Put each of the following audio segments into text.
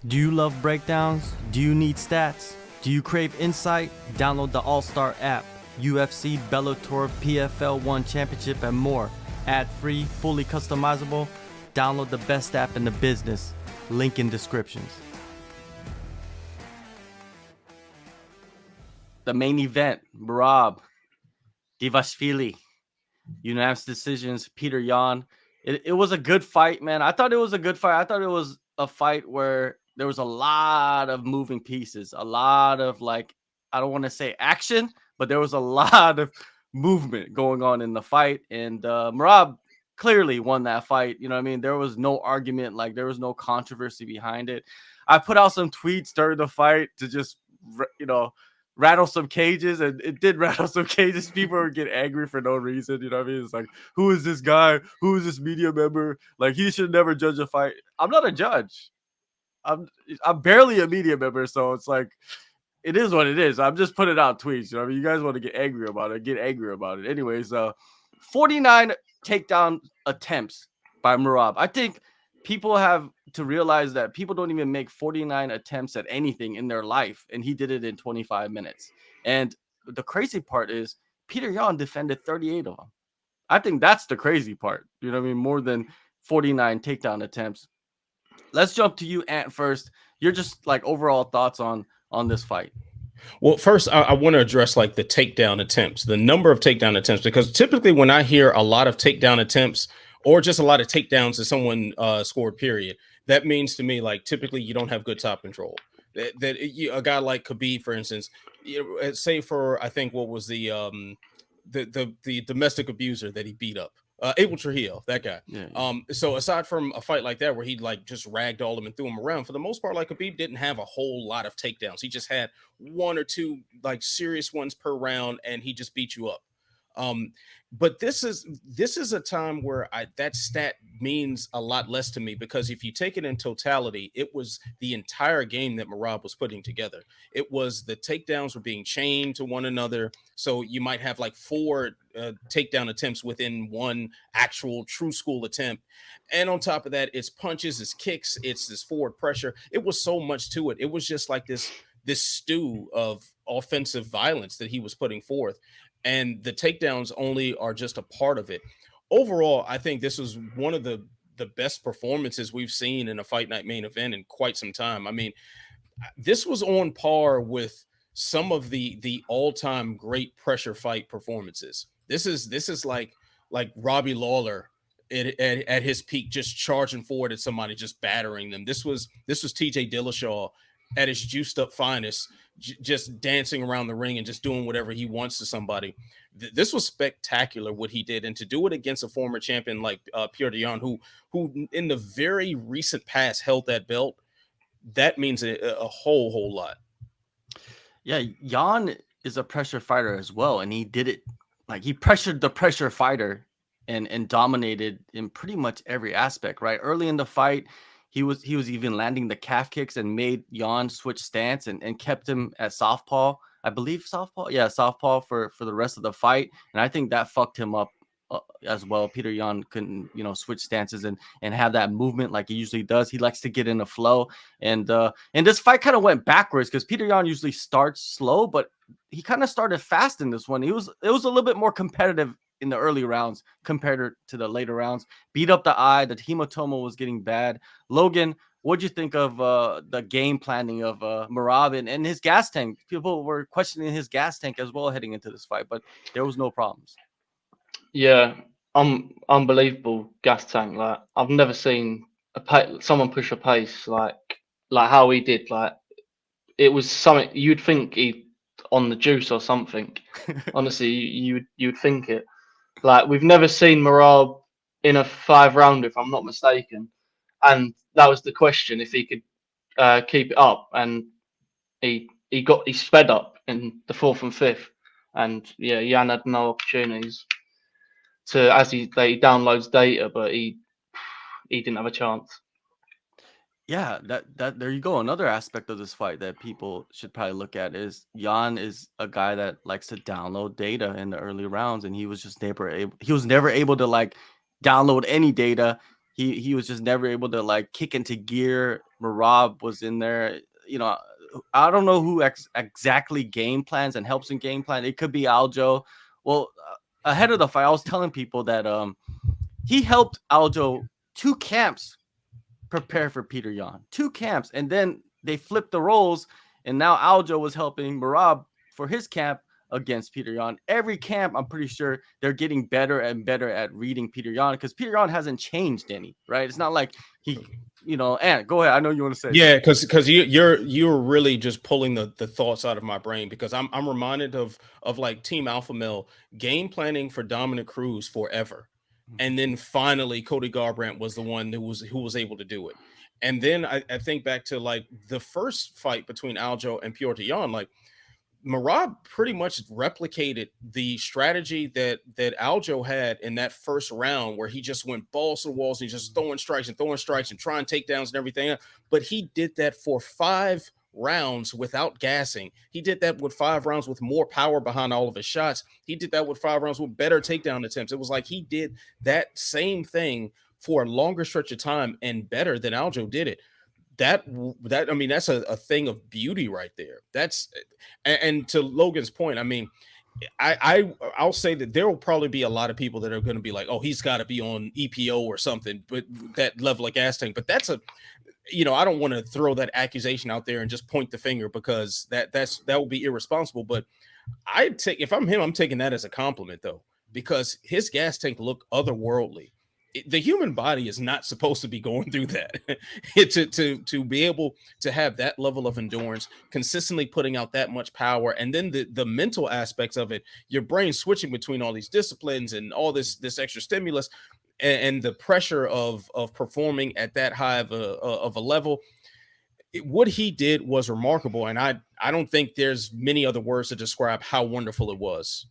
Do you love breakdowns? Do you need stats? Do you crave insight? Download the AllStar app. UFC, Bellator, PFL 1 Championship, and more. Ad-free, fully customizable. Download the best app in the business. Link in descriptions. The main event, Merab Dvalishvili. Unanimous decisions, Petr Yan. It was a good fight, man. I thought it was a good fight. I thought it was a fight where there was a lot of moving pieces, a lot of I don't want to say action, but there was a lot of movement going on in the fight. And Merab clearly won that fight. You know what I mean? There was no argument, there was no controversy behind it. I put out some tweets during the fight to just, rattle some cages, and it did rattle some cages. People would get angry for no reason. You know what I mean? It's like, who is this guy? Who is this media member? Like, he should never judge a fight. I'm not a judge. I'm barely a media member, so it's like, it is what it is. I'm just putting out tweets. You know what I mean? You guys want to get angry about it, get angry about it. Anyways, 49 takedown attempts by Merab. I think people have to realize that people don't even make 49 attempts at anything in their life, and he did it in 25 minutes. And the crazy part is Petr Yan defended 38 of them. I think that's the crazy part. You know what I mean? More than 49 takedown attempts. Let's jump to you, Ant, first. You're just overall thoughts on this fight. Well, first, I want to address the takedown attempts, the number of takedown attempts, because typically when I hear a lot of takedown attempts or just a lot of takedowns that someone scored, period, that means to me typically you don't have good top control. A guy like Khabib, for instance, say for I think what was the domestic abuser that he beat up. Abel Trujillo, that guy. Yeah. So aside from a fight like that where he just ragdolled him and threw him around, for the most part, Khabib didn't have a whole lot of takedowns. He just had one or two serious ones per round, and he just beat you up. But this is a time where that stat means a lot less to me, because if you take it in totality, it was the entire game that Merab was putting together. It was the takedowns were being chained to one another. So you might have four takedown attempts within one actual true school attempt. And on top of that, it's punches, it's kicks, it's this forward pressure. It was so much to it. It was just this stew of offensive violence that he was putting forth. And the takedowns only are just a part of it. Overall, I think this was one of the best performances we've seen in a fight night main event in quite some time. I mean, this was on par with some of the all-time great pressure fight performances. This is like Robbie Lawler at his peak, just charging forward at somebody, just battering them. This was TJ Dillashaw at his juiced up finest, just dancing around the ring and just doing whatever he wants to somebody. This was spectacular what he did, and to do it against a former champion like Petr Yan, who in the very recent past held that belt, that means a whole lot. Yeah, Yan is a pressure fighter as well, and he did it he pressured the pressure fighter and dominated in pretty much every aspect. Right, early in the fight, he was even landing the calf kicks and made Yan switch stance and kept him at southpaw. I believe southpaw. Yeah, southpaw for the rest of the fight. And I think that fucked him up as well. Petr Yan couldn't, switch stances and have that movement like he usually does. He likes to get in a flow. And this fight kind of went backwards because Petr Yan usually starts slow, but he kind of started fast in this one. It was a little bit more competitive in the early rounds compared to the later rounds. Beat up the eye. The hematoma was getting bad. Logan, what'd you think of the game planning of Merab and his gas tank? People were questioning his gas tank as well heading into this fight, but there was no problems. Yeah, unbelievable gas tank. I've never seen someone push a pace like how he did. It was something you'd think he on the juice or something. Honestly, you would think it. We've never seen Merab in a 5-rounder, if I'm not mistaken, and that was the question, if he could keep it up, and he sped up in the 4th and 5th, and yeah, Yan had no opportunities to, as he downloads data, but he didn't have a chance. Yeah, that there you go. Another aspect of this fight that people should probably look at is Yan is a guy that likes to download data in the early rounds, and he was never able to download any data he was just never able to like kick into gear. Merab was in there. You know, I don't know who exactly game plans and helps in game plan. It could be Aljo. Well, ahead of the fight, I was telling people that he helped Aljo 2 camps prepare for Petr Yan. 2 camps, and then they flipped the roles, and now Aljo was helping Merab for his camp against Petr Yan. Every camp, I'm pretty sure they're getting better and better at reading Petr Yan, because Petr Yan hasn't changed any, right? It's not like he, you know. And go ahead. I know you want to say. Yeah, because you're really just pulling the thoughts out of my brain, because I'm reminded of like Team Alpha Male game planning for Dominic Cruz forever. And then finally, Cody Garbrandt was the one who was able to do it. And then I think back to like the first fight between Aljo and Petr Yan. Like Merab pretty much replicated the strategy that Aljo had in that first round, where he just went balls to the walls and he's just throwing strikes and trying takedowns and everything. But he did that for 5 rounds without gassing. He did that with 5 rounds with more power behind all of his shots. He did that with 5 rounds with better takedown attempts. It was like he did that same thing for a longer stretch of time and better than Aljo did it. That I mean, that's a thing of beauty right there. That's and to Logan's point, I mean, I'll say that there will probably be a lot of people that are going to be like, oh, he's got to be on EPO or something, but that level of gas tank. But that's a, you know, I don't want to throw that accusation out there and just point the finger, because that would be irresponsible. But if I'm him, I'm taking that as a compliment, though, because his gas tank looked otherworldly. The human body is not supposed to be going through that. to be able to have that level of endurance, consistently putting out that much power, and then the mental aspects of it, your brain switching between all these disciplines and all this extra stimulus, and the pressure of performing at that high of a level. What he did was remarkable, and I don't think there's many other words to describe how wonderful it was.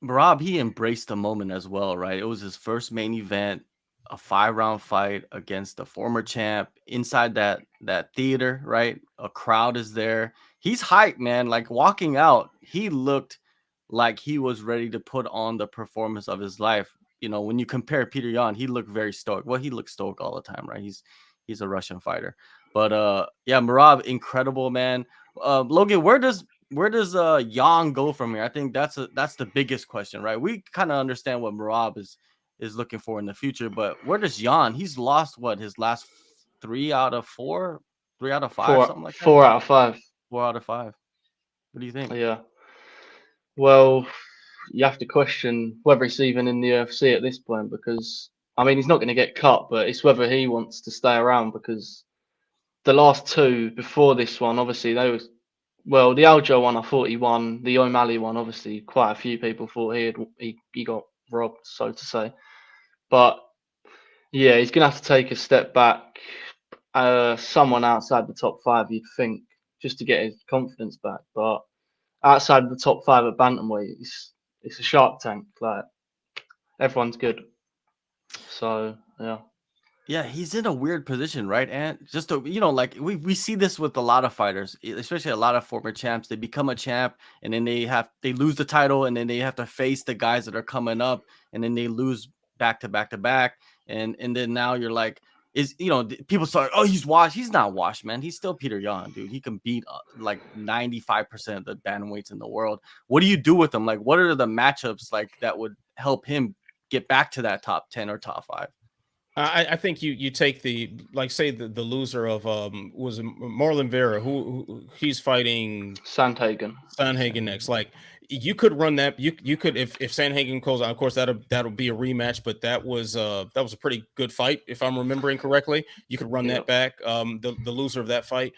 Merab, he embraced the moment as well, right? It was his first main event, a 5-round fight against the former champ inside that theater, right? A crowd is there. He's hyped, man. Like walking out, he looked like he was ready to put on the performance of his life. You know, when you compare Petr Yan, he looked very stoic. Well, he looks stoic all the time, right? He's a Russian fighter. But yeah, Merab, incredible, man. Logan, where does Yan go from here? I think that's the biggest question, right? We kind of understand what Merab is looking for in the future, but where does Yan? He's lost his last 3 out of 4, 3 out of 5, something like that. 4 out of 5. 4 out of 5. What do you think? Yeah. Well, you have to question whether he's even in the UFC at this point, because I mean, he's not going to get cut, but it's whether he wants to stay around, because the last 2 before this one, obviously they was. Well, the Aljo one, I thought he won. The O'Malley one, obviously, quite a few people thought he got robbed, so to say. But yeah, he's gonna have to take a step back. Someone outside the top 5, you'd think, just to get his confidence back. But outside the top 5 at bantamweight, it's a shark tank. Like everyone's good. So yeah. Yeah, he's in a weird position, right? And just to, you know, like we see this with a lot of fighters, especially a lot of former champs. They become a champ, and then they lose the title, and then they have to face the guys that are coming up, and then they lose back to back to back, and then now you're like, people start, oh, he's washed. He's not washed, man. He's still Petr Yan, dude. He can beat like 95% of the bantamweights in the world. What do you do with him? Like, what are the matchups like that would help him get back to that top 10 or top 5? I think you take the, like, say the loser of was Marlon Vera, who he's fighting Sandhagen next. Like, you could run that. You could, if Sandhagen goes out, of course that'll be a rematch, but that was a pretty good fight if I'm remembering correctly. You could run that back. The loser of that fight.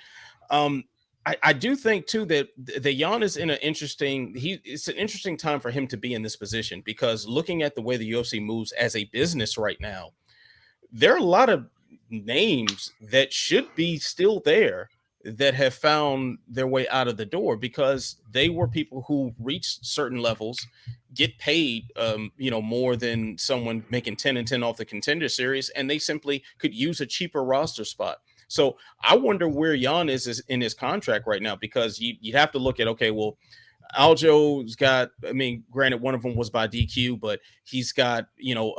I do think too that the Yan is in it's an interesting time for him to be in this position, because looking at the way the UFC moves as a business right now, there are a lot of names that should be still there that have found their way out of the door, because they were people who reached certain levels, get paid, more than someone making 10-10 off the Contender Series, and they simply could use a cheaper roster spot. So I wonder where Yan is in his contract right now, because you'd have to look at, okay, well, Aljo's got, I mean, granted, one of them was by DQ, but he's got, you know,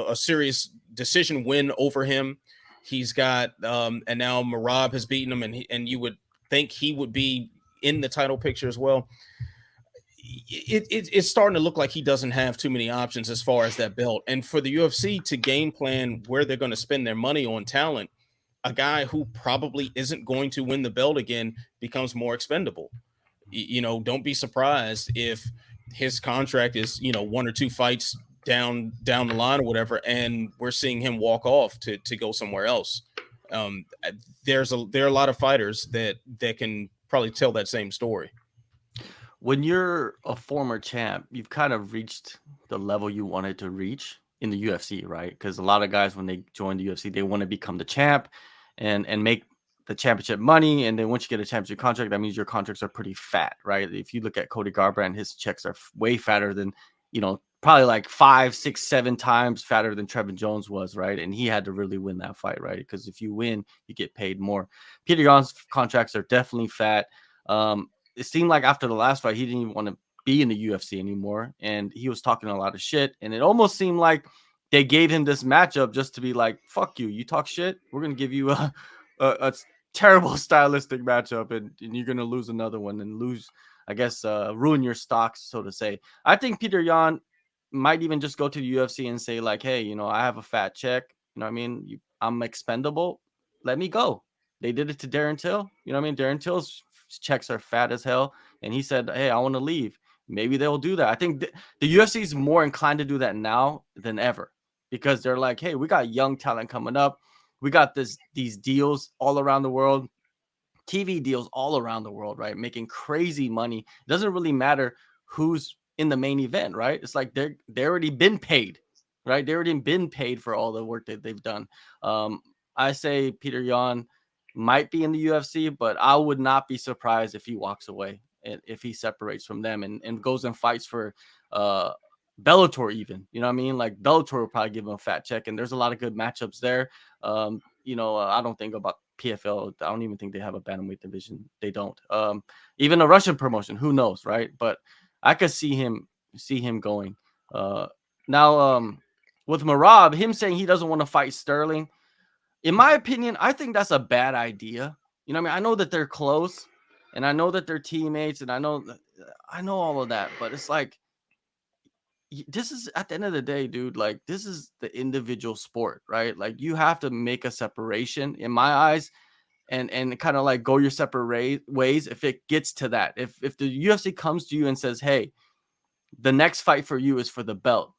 a serious decision win over him. He's got, and now Merab has beaten him, and you would think he would be in the title picture as well. It's starting to look like he doesn't have too many options as far as that belt. And for the UFC to game plan where they're going to spend their money on talent, a guy who probably isn't going to win the belt again becomes more expendable. You know, don't be surprised if his contract is, you know, 1 or 2 fights down the line or whatever, and we're seeing him walk off to go somewhere else. There are a lot of fighters that can probably tell that same story. When you're a former champ, you've kind of reached the level you wanted to reach in the UFC, right? Because a lot of guys, when they join the UFC, they want to become the champ and make the championship money. And then once you get a championship contract, that means your contracts are pretty fat, right? If you look at Cody Garbrandt, his checks are way fatter than, you know, probably like 5, 6, 7 times fatter than Trevin Jones was, right? And he had to really win that fight, right? Because if you win, you get paid more. Petr Yan's contracts are definitely fat. It seemed like after the last fight, he didn't even want to be in the UFC anymore. And he was talking a lot of shit. And it almost seemed like they gave him this matchup just to be like, fuck you. You talk shit. We're going to give you a terrible stylistic matchup. And you're going to lose another one and lose, I guess, ruin your stocks, so to say. I think Petr Yan might even just go to the UFC and say like, hey, you know, I have a fat check. You know what I mean? I'm expendable. Let me go. They did it to Darren Till. You know what I mean? Darren Till's checks are fat as hell, and he said, hey, I want to leave. Maybe they'll do that. I think the UFC is more inclined to do that now than ever, because they're like, hey, we got young talent coming up, we got these deals all around the world, TV deals all around the world, right? Making crazy money. It doesn't really matter who's in the main event, right? It's like they already been paid, right? They already been paid for all the work that they've done. I say Petr Yan might be in the UFC, but I would not be surprised if he walks away and if he separates from them and goes and fights for Bellator even. You know what I mean? Like Bellator will probably give him a fat check, and there's a lot of good matchups there. You know, I don't think about PFL. I don't even think they have a bantamweight division. They don't. Even a Russian promotion, who knows, right? But I could see him going. Now, with Merab, him saying he doesn't want to fight Sterling, in my opinion, I think that's a bad idea. You know what I mean? I know that they're close, and I know that they're teammates, and I know all of that, but it's like, this is, at the end of the day, dude, like, this is the individual sport, right? Like, you have to make a separation in my eyes and kind of like go your separate ways if it gets to that. If the UFC comes to you and says, hey, the next fight for you is for the belt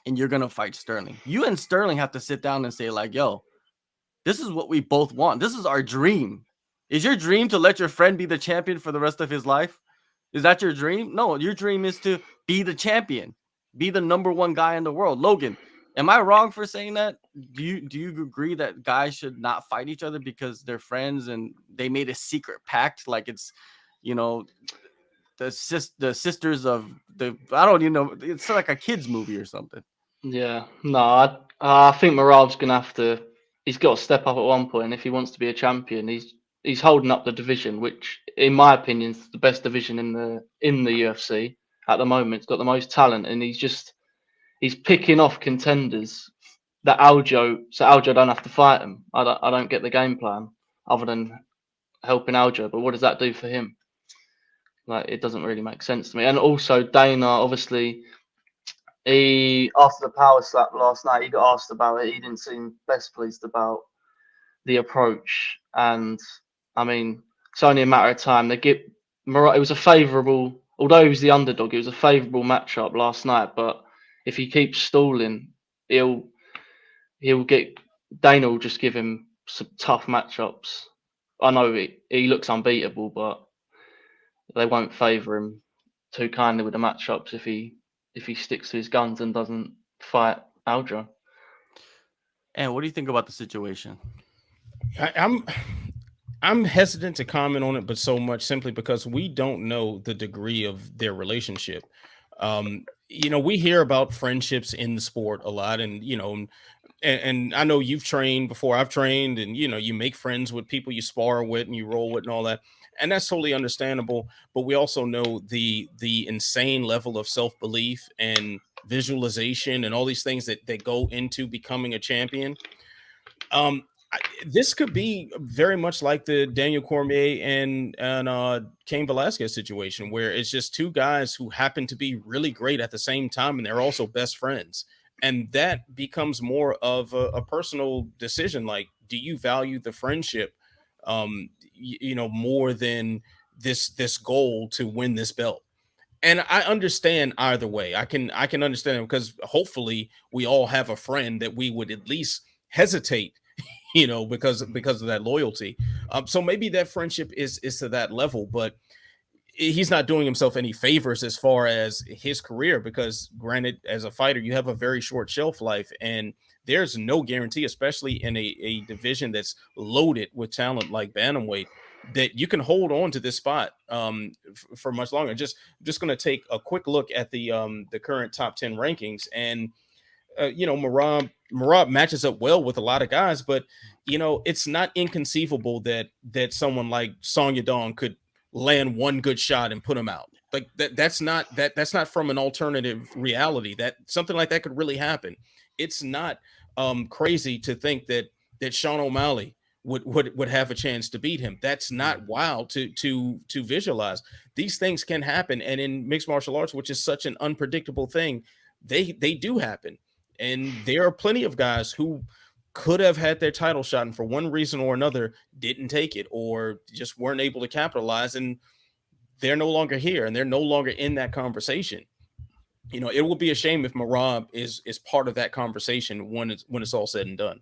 and you're going to fight Sterling, you and Sterling have to sit down and say like, yo, this is what we both want. This is our dream. Is your dream to let your friend be the champion for the rest of his life? Is that your dream? No, your dream is to be the champion, be the #1 guy in the world. Logan, am I wrong for saying that? Do you agree that guys should not fight each other because they're friends and they made a secret pact? Like it's, you know, the sisters of the, I don't even know. It's like a kid's movie or something. Yeah, no, I think Merab's gonna have to. He's got to step up at one point if he wants to be a champion. He's holding up the division, which, in my opinion, is the best division in the UFC at the moment. It's got the most talent, and he's picking off contenders that Aljo don't have to fight him. I don't get the game plan other than helping Aljo, but what does that do for him? Like, it doesn't really make sense to me. And also Dana, obviously, he, after the power slap last night, he got asked about it. He didn't seem best pleased about the approach, and I mean, it's only a matter of time. It was a favourable, although he was the underdog, it was a favourable matchup last night. But if he keeps stalling, he'll get, Dana will just give him some tough matchups. I know he looks unbeatable, but they won't favour him too kindly with the matchups if he sticks to his guns and doesn't fight Aljo. And what do you think about the situation? I'm hesitant to comment on it, but so much simply because we don't know the degree of their relationship. You know, we hear about friendships in the sport a lot, and you know, And I know you've trained before I've trained, and you know, you make friends with people you spar with and you roll with and all that. And that's totally understandable. But we also know the insane level of self-belief and visualization and all these things that go into becoming a champion. Um, this could be very much like the Daniel Cormier and Cain Velasquez situation, where it's just two guys who happen to be really great at the same time, and they're also best friends. And that becomes more of a personal decision. Like, do you value the friendship, you know, more than this goal to win this belt? And I understand either way. I can understand it, because hopefully we all have a friend that we would at least hesitate, you know, because of that loyalty. So maybe that friendship is to that level, but he's not doing himself any favors as far as his career, because granted, as a fighter, you have a very short shelf life, and there's no guarantee, especially in a division that's loaded with talent like bantamweight, that you can hold on to this spot for much longer. Just going to take a quick look at the current top 10 rankings, and you know, Merab matches up well with a lot of guys, but you know, it's not inconceivable that someone like Song Yadong could land one good shot and put him out. Like that's not from an alternative reality. That something like that could really happen. It's not crazy to think that Sean O'Malley would have a chance to beat him. That's not wild to visualize. These things can happen, and in mixed martial arts, which is such an unpredictable thing, they do happen. And there are plenty of guys who could have had their title shot, and for one reason or another didn't take it, or just weren't able to capitalize, and they're no longer here, and they're no longer in that conversation. You know, it will be a shame if Merab is part of that conversation when it's all said and done.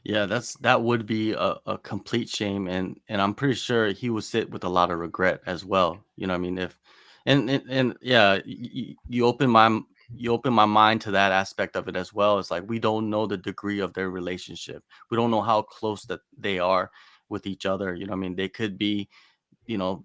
Yeah, that would be a complete shame, and I'm pretty sure he would sit with a lot of regret as well. You know, what I mean, if and yeah, you open my mind to that aspect of it as well. It's like we don't know the degree of their relationship. We don't know how close that they are with each other. You know, what I mean, they could be, you know,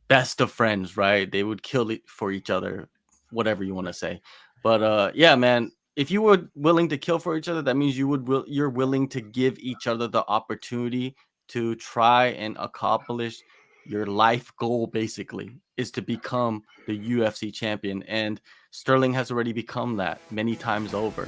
best of friends, right? They would kill it for each other, whatever you want to say. But yeah, man, if you were willing to kill for each other, that means you're willing to give each other the opportunity to try and accomplish your life goal, basically, is to become the UFC champion. And Sterling has already become that many times over.